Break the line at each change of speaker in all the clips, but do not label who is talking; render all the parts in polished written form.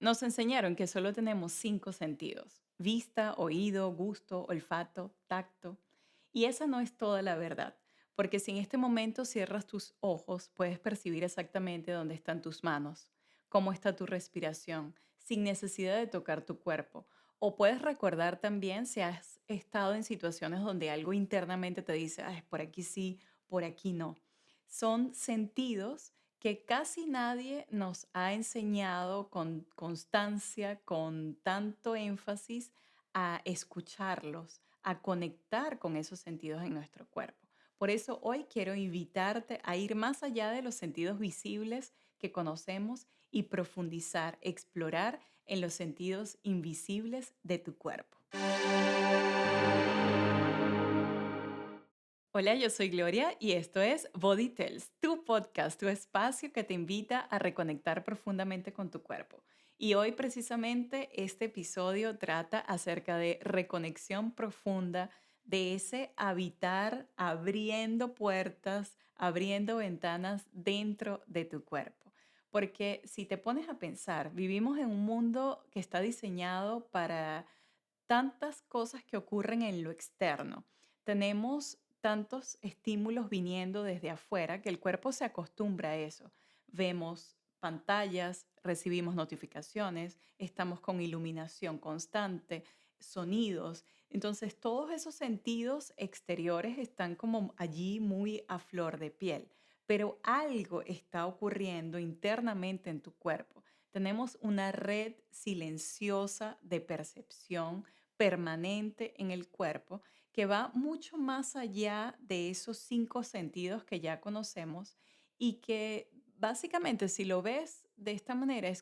Nos enseñaron que solo tenemos 5 sentidos: vista, oído, gusto, olfato, tacto. Y esa no es toda la verdad, porque si en este momento cierras tus ojos, puedes percibir exactamente dónde están tus manos, cómo está tu respiración, sin necesidad de tocar tu cuerpo. O puedes recordar también si has estado en situaciones donde algo internamente te dice: "Ay, por aquí sí, por aquí no". Son sentidos que casi nadie nos ha enseñado con constancia, con tanto énfasis, a escucharlos, a conectar con esos sentidos en nuestro cuerpo. Por eso hoy quiero invitarte a ir más allá de los sentidos visibles que conocemos y profundizar, explorar en los sentidos invisibles de tu cuerpo. Hola, yo soy Gloria y esto es Body Tells, tu podcast, tu espacio que te invita a reconectar profundamente con tu cuerpo. Y hoy precisamente este episodio trata acerca de reconexión profunda, de ese habitar abriendo puertas, abriendo ventanas dentro de tu cuerpo. Porque si te pones a pensar, vivimos en un mundo que está diseñado para tantas cosas que ocurren en lo externo. Tenemos tantos estímulos viniendo desde afuera que el cuerpo se acostumbra a eso. Vemos pantallas, recibimos notificaciones, estamos con iluminación constante, sonidos. Entonces, todos esos sentidos exteriores están como allí muy a flor de piel, pero algo está ocurriendo internamente en tu cuerpo. Tenemos una red silenciosa de percepción permanente en el cuerpo que va mucho más allá de esos 5 sentidos que ya conocemos y que básicamente, si lo ves de esta manera,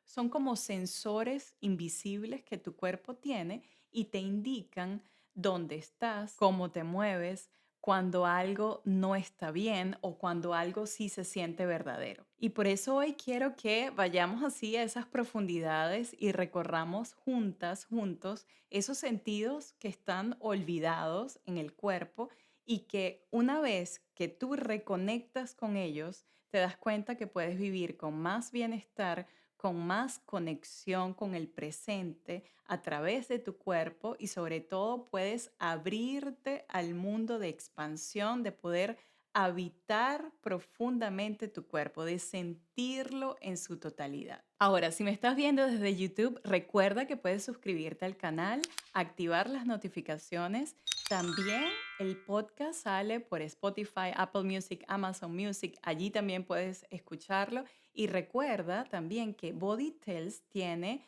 son como sensores invisibles que tu cuerpo tiene y te indican dónde estás, cómo te mueves, cuando algo no está bien o cuando algo sí se siente verdadero. Y por eso hoy quiero que vayamos así a esas profundidades y recorramos juntas, juntos, esos sentidos que están olvidados en el cuerpo y que una vez que tú reconectas con ellos, te das cuenta que puedes vivir con más bienestar, con más conexión con el presente a través de tu cuerpo y sobre todo puedes abrirte al mundo de expansión, de poder habitar profundamente tu cuerpo, de sentirlo en su totalidad. Ahora, si me estás viendo desde YouTube, recuerda que puedes suscribirte al canal, activar las notificaciones. También el podcast sale por Spotify, Apple Music, Amazon Music. Allí también puedes escucharlo. Y recuerda también que Body Tells tiene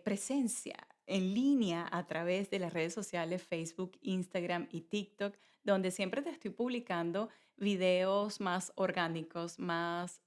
presencia en línea a través de las redes sociales Facebook, Instagram y TikTok, donde siempre te estoy publicando videos más orgánicos, más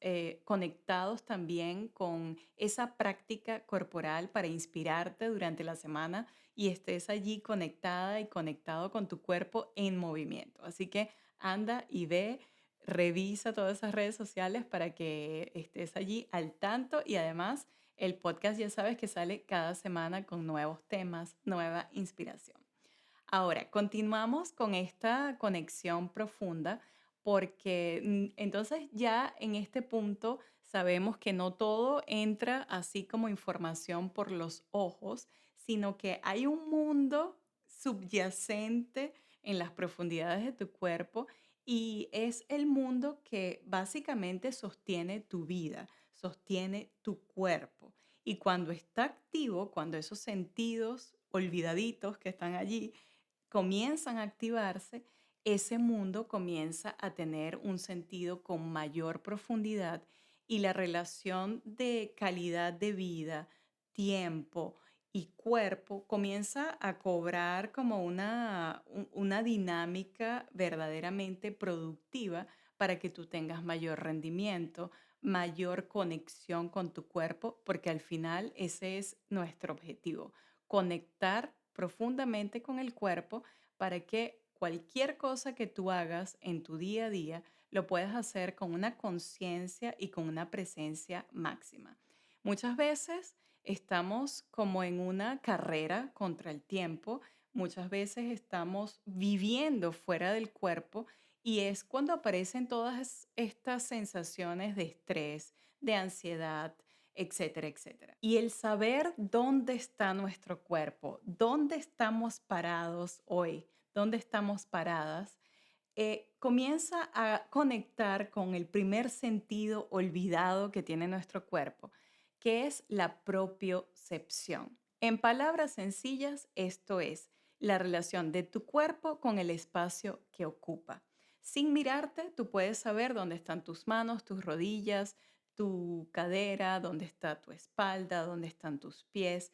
conectados también con esa práctica corporal para inspirarte durante la semana y estés allí conectada y conectado con tu cuerpo en movimiento. Así que anda y ve, revisa todas esas redes sociales para que estés allí al tanto y además el podcast ya sabes que sale cada semana con nuevos temas, nueva inspiración. Ahora, continuamos con esta conexión profunda porque entonces ya en este punto sabemos que no todo entra así como información por los ojos, sino que hay un mundo subyacente en las profundidades de tu cuerpo y es el mundo que básicamente sostiene tu vida, sostiene tu cuerpo. Y cuando está activo, cuando esos sentidos olvidaditos que están allí comienzan a activarse, ese mundo comienza a tener un sentido con mayor profundidad y la relación de calidad de vida, tiempo y cuerpo comienza a cobrar como una dinámica verdaderamente productiva para que tú tengas mayor rendimiento, mayor conexión con tu cuerpo, porque al final ese es nuestro objetivo, conectar profundamente con el cuerpo para que cualquier cosa que tú hagas en tu día a día lo puedas hacer con una conciencia y con una presencia máxima. Muchas veces estamos como en una carrera contra el tiempo, muchas veces estamos viviendo fuera del cuerpo y es cuando aparecen todas estas sensaciones de estrés, de ansiedad, etcétera, etcétera. Y el saber dónde está nuestro cuerpo, dónde estamos parados hoy, dónde estamos paradas, comienza a conectar con el primer sentido olvidado que tiene nuestro cuerpo, que es la propiocepción. En palabras sencillas, esto es la relación de tu cuerpo con el espacio que ocupa. Sin mirarte, tú puedes saber dónde están tus manos, tus rodillas, tu cadera, dónde está tu espalda, dónde están tus pies.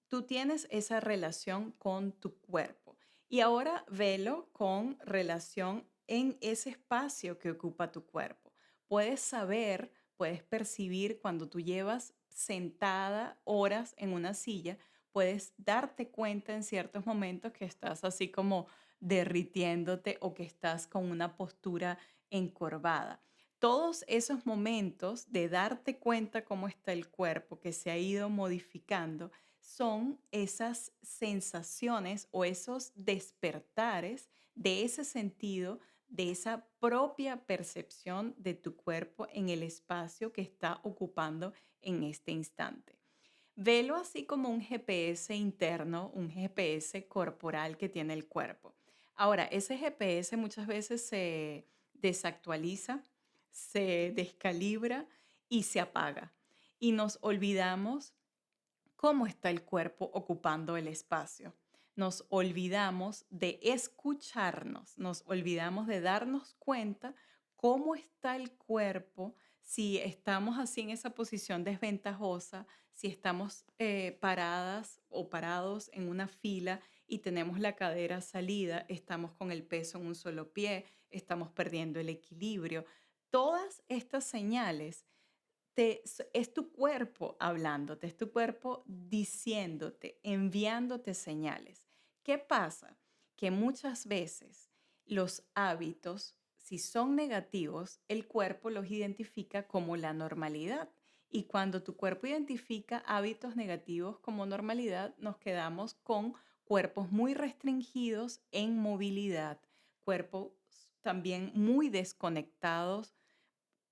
Tú tienes esa relación con tu cuerpo. Y ahora velo con relación en ese espacio que ocupa tu cuerpo. Puedes saber, puedes percibir cuando tú llevas sentada horas en una silla, puedes darte cuenta en ciertos momentos que estás así como derritiéndote o que estás con una postura encorvada. Todos esos momentos de darte cuenta cómo está el cuerpo, que se ha ido modificando, son esas sensaciones o esos despertares de ese sentido, de esa propia percepción de tu cuerpo en el espacio que está ocupando en este instante. Velo así como un GPS interno, un GPS corporal que tiene el cuerpo. Ahora, ese GPS muchas veces se desactualiza, se descalibra y se apaga. Y nos olvidamos cómo está el cuerpo ocupando el espacio. Nos olvidamos de escucharnos, nos olvidamos de darnos cuenta cómo está el cuerpo, si estamos así en esa posición desventajosa, si estamos paradas o parados en una fila y tenemos la cadera salida, estamos con el peso en un solo pie, estamos perdiendo el equilibrio. Todas estas señales es tu cuerpo hablándote, es tu cuerpo diciéndote, enviándote señales. ¿Qué pasa? Que muchas veces los hábitos, si son negativos, el cuerpo los identifica como la normalidad. Y cuando tu cuerpo identifica hábitos negativos como normalidad, nos quedamos con cuerpos muy restringidos en movilidad, cuerpos también muy desconectados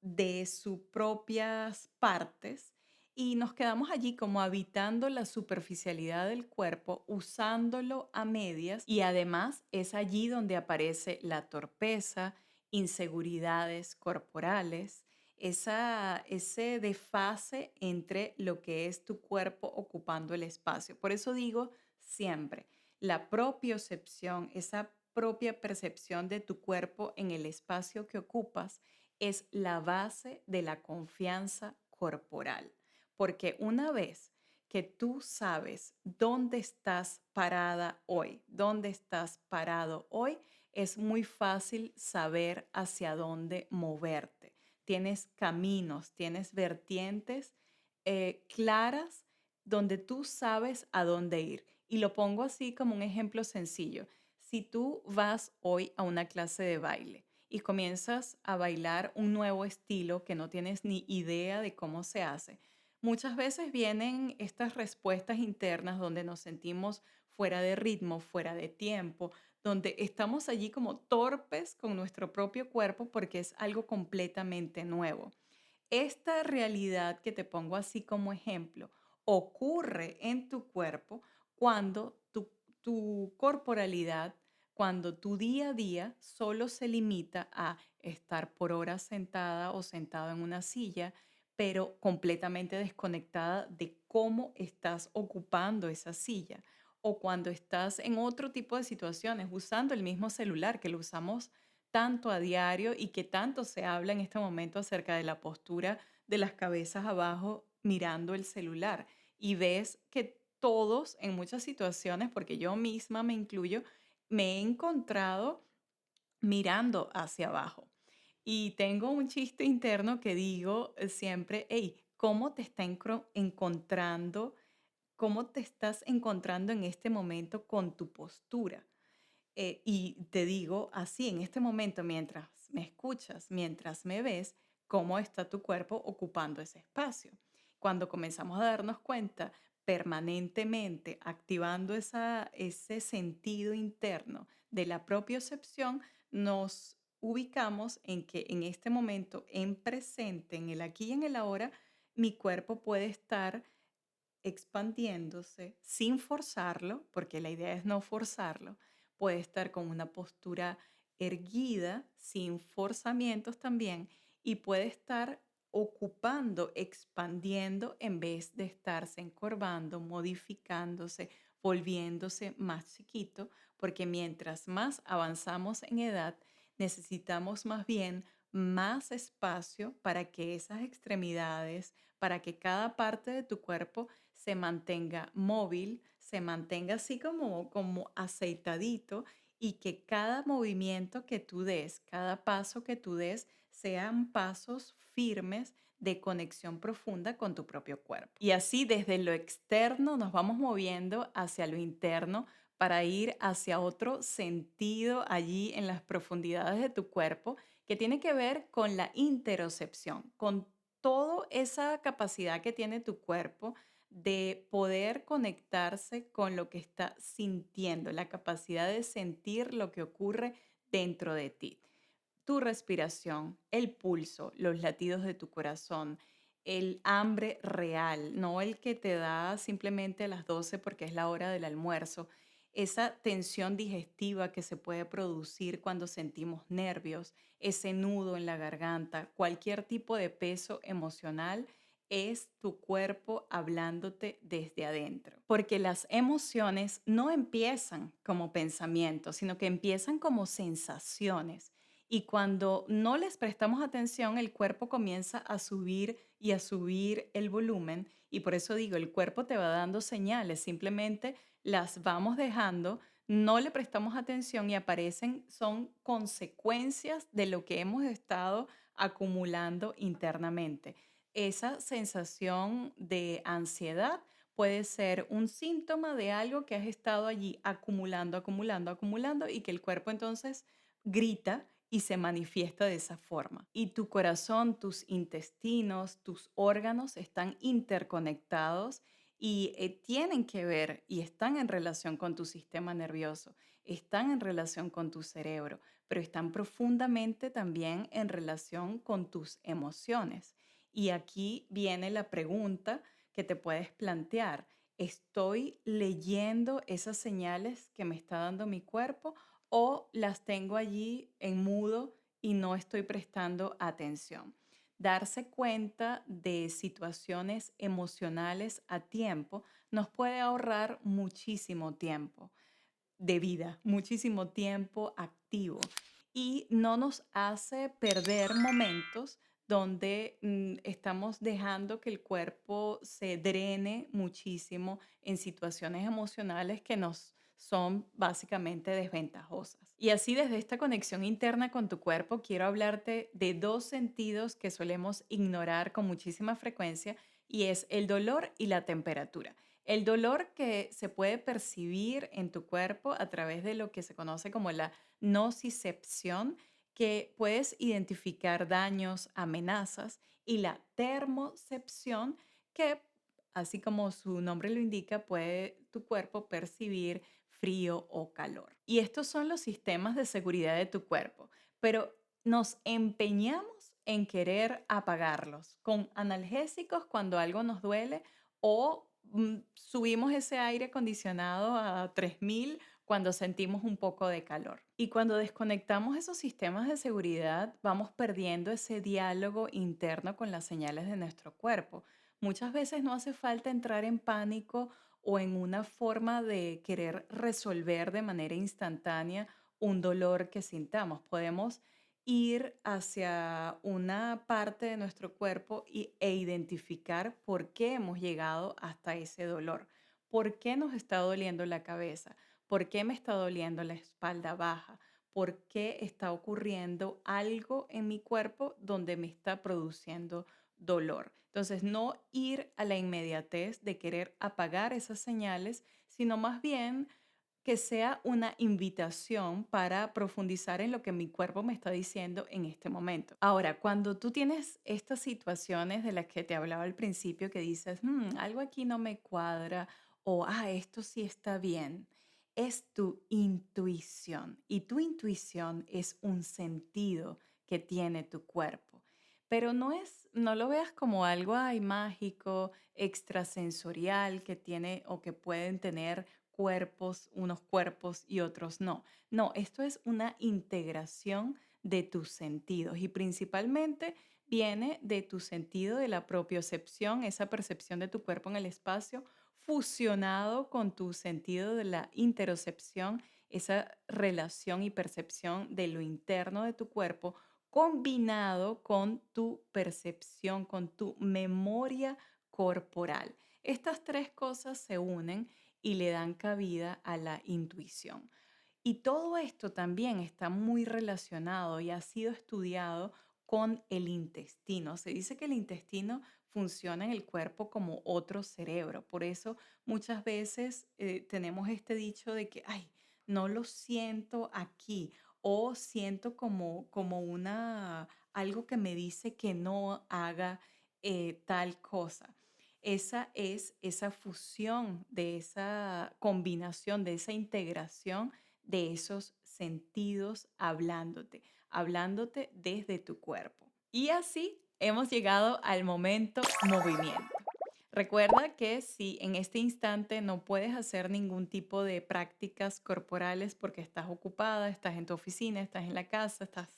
de sus propias partes y nos quedamos allí como habitando la superficialidad del cuerpo, usándolo a medias y además es allí donde aparece la torpeza, inseguridades corporales, ese desfase entre lo que es tu cuerpo ocupando el espacio. Por eso digo siempre, la propiocepción, esa propia percepción de tu cuerpo en el espacio que ocupas, es la base de la confianza corporal. Porque una vez que tú sabes dónde estás parada hoy, dónde estás parado hoy, es muy fácil saber hacia dónde moverte. Tienes caminos, tienes vertientes claras donde tú sabes a dónde ir. Y lo pongo así como un ejemplo sencillo. Si tú vas hoy a una clase de baile, y comienzas a bailar un nuevo estilo que no tienes ni idea de cómo se hace, muchas veces vienen estas respuestas internas donde nos sentimos fuera de ritmo, fuera de tiempo, donde estamos allí como torpes con nuestro propio cuerpo porque es algo completamente nuevo. Esta realidad que te pongo así como ejemplo ocurre en tu cuerpo cuando tu corporalidad, cuando tu día a día solo se limita a estar por horas sentada o sentado en una silla, pero completamente desconectada de cómo estás ocupando esa silla. O cuando estás en otro tipo de situaciones usando el mismo celular que lo usamos tanto a diario y que tanto se habla en este momento acerca de la postura de las cabezas abajo mirando el celular. Y ves que todos en muchas situaciones, porque yo misma me incluyo, me he encontrado mirando hacia abajo. Y tengo un chiste interno que digo siempre, hey, ¿cómo te está encontrando? ¿Cómo te estás encontrando en este momento con tu postura? Y te digo así, en este momento, mientras me escuchas, mientras me ves, cómo está tu cuerpo ocupando ese espacio. Cuando comenzamos a darnos cuenta permanentemente, activando ese sentido interno de la propiocepción, nos ubicamos en que en este momento, en presente, en el aquí y en el ahora, mi cuerpo puede estar expandiéndose sin forzarlo, porque la idea es no forzarlo, puede estar con una postura erguida, sin forzamientos también, y puede estar ocupando, expandiendo en vez de estarse encorvando, modificándose, volviéndose más chiquito, porque mientras más avanzamos en edad, necesitamos más bien más espacio para que esas extremidades, para que cada parte de tu cuerpo se mantenga móvil, se mantenga así como aceitadito y que cada movimiento que tú des, cada paso que tú des, sean pasos firmes de conexión profunda con tu propio cuerpo. Y así desde lo externo nos vamos moviendo hacia lo interno para ir hacia otro sentido allí en las profundidades de tu cuerpo que tiene que ver con la interocepción, con toda esa capacidad que tiene tu cuerpo de poder conectarse con lo que está sintiendo, la capacidad de sentir lo que ocurre dentro de ti. Tu respiración, el pulso, los latidos de tu corazón, el hambre real, no el que te da simplemente a las 12 porque es la hora del almuerzo, esa tensión digestiva que se puede producir cuando sentimos nervios, ese nudo en la garganta, cualquier tipo de peso emocional es tu cuerpo hablándote desde adentro. Porque las emociones no empiezan como pensamientos, sino que empiezan como sensaciones. Y cuando no les prestamos atención, el cuerpo comienza a subir y a subir el volumen. Y por eso digo, el cuerpo te va dando señales, simplemente las vamos dejando, no le prestamos atención y aparecen, son consecuencias de lo que hemos estado acumulando internamente. Esa sensación de ansiedad puede ser un síntoma de algo que has estado allí acumulando, acumulando, acumulando y que el cuerpo entonces grita y se manifiesta de esa forma. Y tu corazón, tus intestinos, tus órganos están interconectados y tienen que ver y están en relación con tu sistema nervioso, están en relación con tu cerebro, pero están profundamente también en relación con tus emociones. Y aquí viene la pregunta que te puedes plantear. ¿Estoy leyendo esas señales que me está dando mi cuerpo o las tengo allí en mudo y no estoy prestando atención? Darse cuenta de situaciones emocionales a tiempo nos puede ahorrar muchísimo tiempo de vida, muchísimo tiempo activo y no nos hace perder momentos donde estamos dejando que el cuerpo se drene muchísimo en situaciones emocionales que nos son básicamente desventajosas. Y así desde esta conexión interna con tu cuerpo, quiero hablarte de dos sentidos que solemos ignorar con muchísima frecuencia y es el dolor y la temperatura. El dolor que se puede percibir en tu cuerpo a través de lo que se conoce como la nocicepción, que puedes identificar daños, amenazas, y la termocepción, que así como su nombre lo indica, puede tu cuerpo percibir frío o calor. Y estos son los sistemas de seguridad de tu cuerpo, pero nos empeñamos en querer apagarlos con analgésicos cuando algo nos duele o subimos ese aire acondicionado a 3000 cuando sentimos un poco de calor. Y cuando desconectamos esos sistemas de seguridad, vamos perdiendo ese diálogo interno con las señales de nuestro cuerpo. Muchas veces no hace falta entrar en pánico o en una forma de querer resolver de manera instantánea un dolor que sintamos. Podemos ir hacia una parte de nuestro cuerpo e identificar por qué hemos llegado hasta ese dolor. ¿Por qué nos está doliendo la cabeza? ¿Por qué me está doliendo la espalda baja? ¿Por qué está ocurriendo algo en mi cuerpo donde me está produciendo dolor? Entonces, no ir a la inmediatez de querer apagar esas señales, sino más bien que sea una invitación para profundizar en lo que mi cuerpo me está diciendo en este momento. Ahora, cuando tú tienes estas situaciones de las que te hablaba al principio, que dices, algo aquí no me cuadra o, esto sí está bien, es tu intuición y tu intuición es un sentido que tiene tu cuerpo. Pero no lo veas como algo ay, mágico, extrasensorial que tiene o que pueden tener cuerpos, unos cuerpos y otros no. No, esto es una integración de tus sentidos y principalmente viene de tu sentido de la propiocepción, esa percepción de tu cuerpo en el espacio, fusionado con tu sentido de la interocepción, esa relación y percepción de lo interno de tu cuerpo combinado con tu percepción, con tu memoria corporal. Estas tres cosas se unen y le dan cabida a la intuición. Y todo esto también está muy relacionado y ha sido estudiado con el intestino. Se dice que el intestino funciona en el cuerpo como otro cerebro. Por eso muchas veces tenemos este dicho de que, ay, no lo siento aquí o siento como algo que me dice que no haga tal cosa. Esa es esa fusión de esa combinación, de esa integración de esos sentidos hablándote desde tu cuerpo. Y así hemos llegado al momento movimiento. Recuerda que si en este instante no puedes hacer ningún tipo de prácticas corporales porque estás ocupada, estás en tu oficina, estás en la casa, estás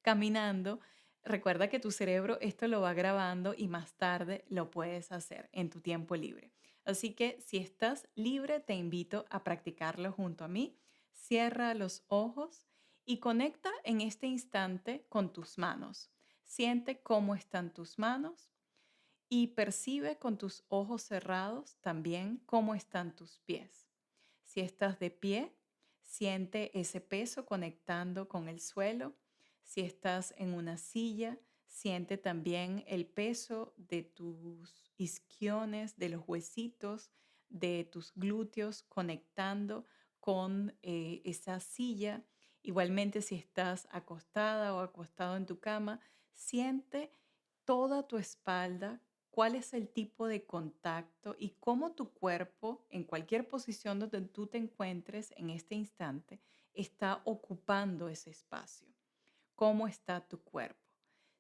caminando, recuerda que tu cerebro esto lo va grabando y más tarde lo puedes hacer en tu tiempo libre. Así que si estás libre, te invito a practicarlo junto a mí. Cierra los ojos y conecta en este instante con tus manos. Siente cómo están tus manos y percibe con tus ojos cerrados también cómo están tus pies. Si estás de pie, siente ese peso conectando con el suelo. Si estás en una silla, siente también el peso de tus isquiones, de los huesitos, de tus glúteos conectando con esa silla. Igualmente, si estás acostada o acostado en tu cama, siente toda tu espalda, cuál es el tipo de contacto y cómo tu cuerpo, en cualquier posición donde tú te encuentres en este instante, está ocupando ese espacio. ¿Cómo está tu cuerpo?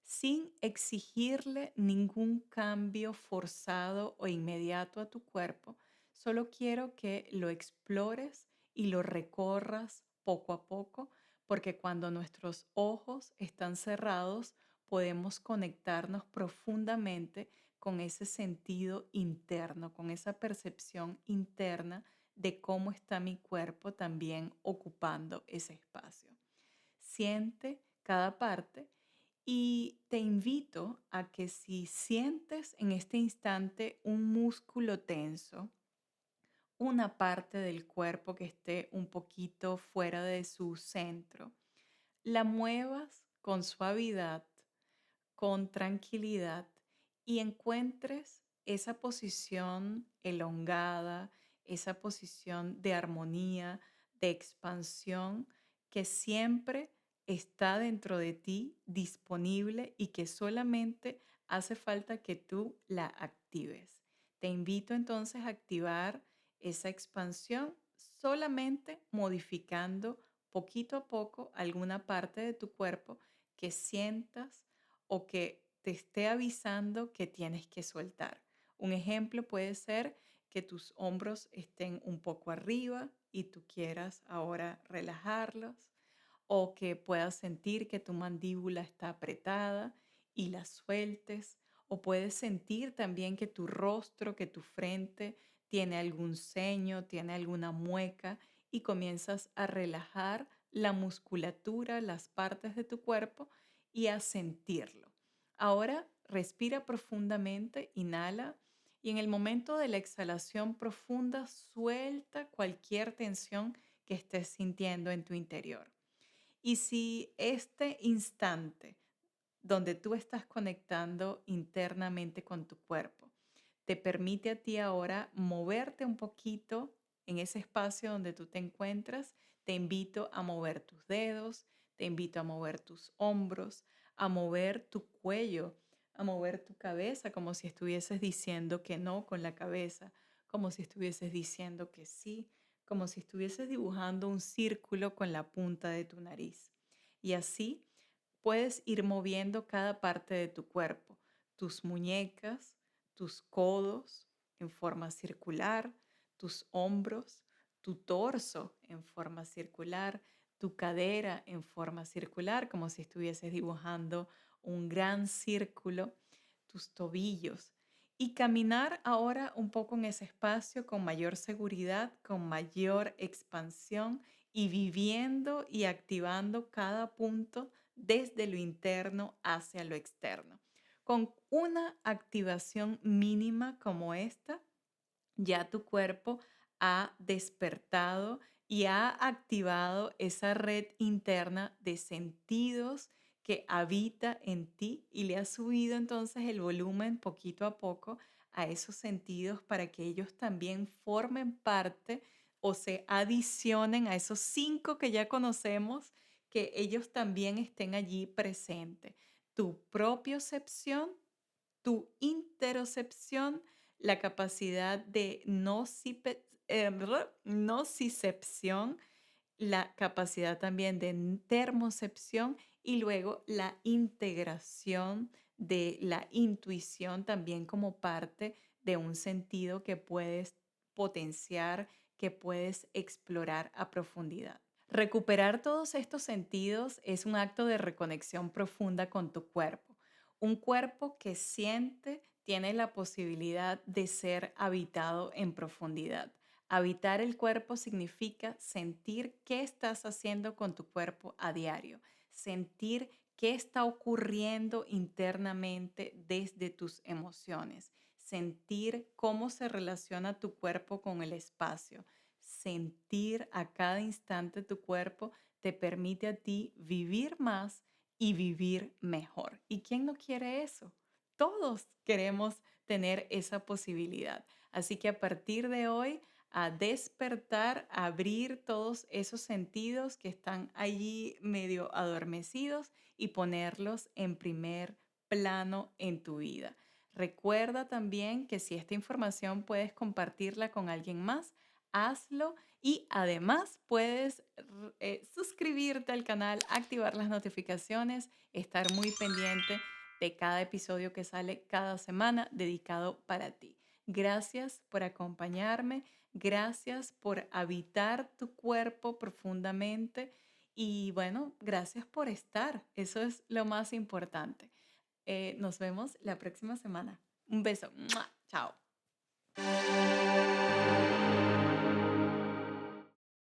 Sin exigirle ningún cambio forzado o inmediato a tu cuerpo, solo quiero que lo explores y lo recorras poco a poco, porque cuando nuestros ojos están cerrados, podemos conectarnos profundamente con ese sentido interno, con esa percepción interna de cómo está mi cuerpo también ocupando ese espacio. Siente cada parte y te invito a que si sientes en este instante un músculo tenso, una parte del cuerpo que esté un poquito fuera de su centro, la muevas con suavidad, con tranquilidad y encuentres esa posición elongada, esa posición de armonía, de expansión que siempre está dentro de ti disponible y que solamente hace falta que tú la actives. Te invito entonces a activar esa expansión solamente modificando poquito a poco alguna parte de tu cuerpo que sientas o que te esté avisando que tienes que soltar. Un ejemplo puede ser que tus hombros estén un poco arriba y tú quieras ahora relajarlos, o que puedas sentir que tu mandíbula está apretada y la sueltes, o puedes sentir también que tu rostro, que tu frente tiene algún ceño, tiene alguna mueca y comienzas a relajar la musculatura, las partes de tu cuerpo y a sentirlo. Ahora respira profundamente, inhala y en el momento de la exhalación profunda suelta cualquier tensión que estés sintiendo en tu interior. Y si este instante donde tú estás conectando internamente con tu cuerpo te permite a ti ahora moverte un poquito en ese espacio donde tú te encuentras, te invito a mover tus dedos, te invito a mover tus hombros, a mover tu cuello, a mover tu cabeza como si estuvieses diciendo que no con la cabeza, como si estuvieses diciendo que sí, como si estuvieses dibujando un círculo con la punta de tu nariz. Y así puedes ir moviendo cada parte de tu cuerpo, tus muñecas, tus codos en forma circular, tus hombros, tu torso en forma circular, tu cadera en forma circular, como si estuvieses dibujando un gran círculo, tus tobillos. Y caminar ahora un poco en ese espacio con mayor seguridad, con mayor expansión y viviendo y activando cada punto desde lo interno hacia lo externo. Con una activación mínima como esta, ya tu cuerpo ha despertado y ha activado esa red interna de sentidos que habita en ti y le ha subido entonces el volumen poquito a poco a esos sentidos para que ellos también formen parte o se adicionen a esos 5 que ya conocemos, que ellos también estén allí presentes. Tu propiocepción, tu interocepción, la capacidad de nocicepción, la capacidad también de termocepción y luego la integración de la intuición también como parte de un sentido que puedes potenciar, que puedes explorar a profundidad. Recuperar todos estos sentidos es un acto de reconexión profunda con tu cuerpo. Un cuerpo que siente tiene la posibilidad de ser habitado en profundidad. Habitar el cuerpo significa sentir qué estás haciendo con tu cuerpo a diario, sentir qué está ocurriendo internamente desde tus emociones, sentir cómo se relaciona tu cuerpo con el espacio. Sentir a cada instante tu cuerpo te permite a ti vivir más y vivir mejor. ¿Y quién no quiere eso? Todos queremos tener esa posibilidad. Así que a partir de hoy, a despertar, a abrir todos esos sentidos que están allí medio adormecidos y ponerlos en primer plano en tu vida. Recuerda también que si esta información puedes compartirla con alguien más, hazlo y además puedes suscribirte al canal, activar las notificaciones, estar muy pendiente de cada episodio que sale cada semana dedicado para ti. Gracias por acompañarme, gracias por habitar tu cuerpo profundamente y bueno, gracias por estar. Eso es lo más importante. Nos vemos la próxima semana. Un beso. ¡Mua! Chao.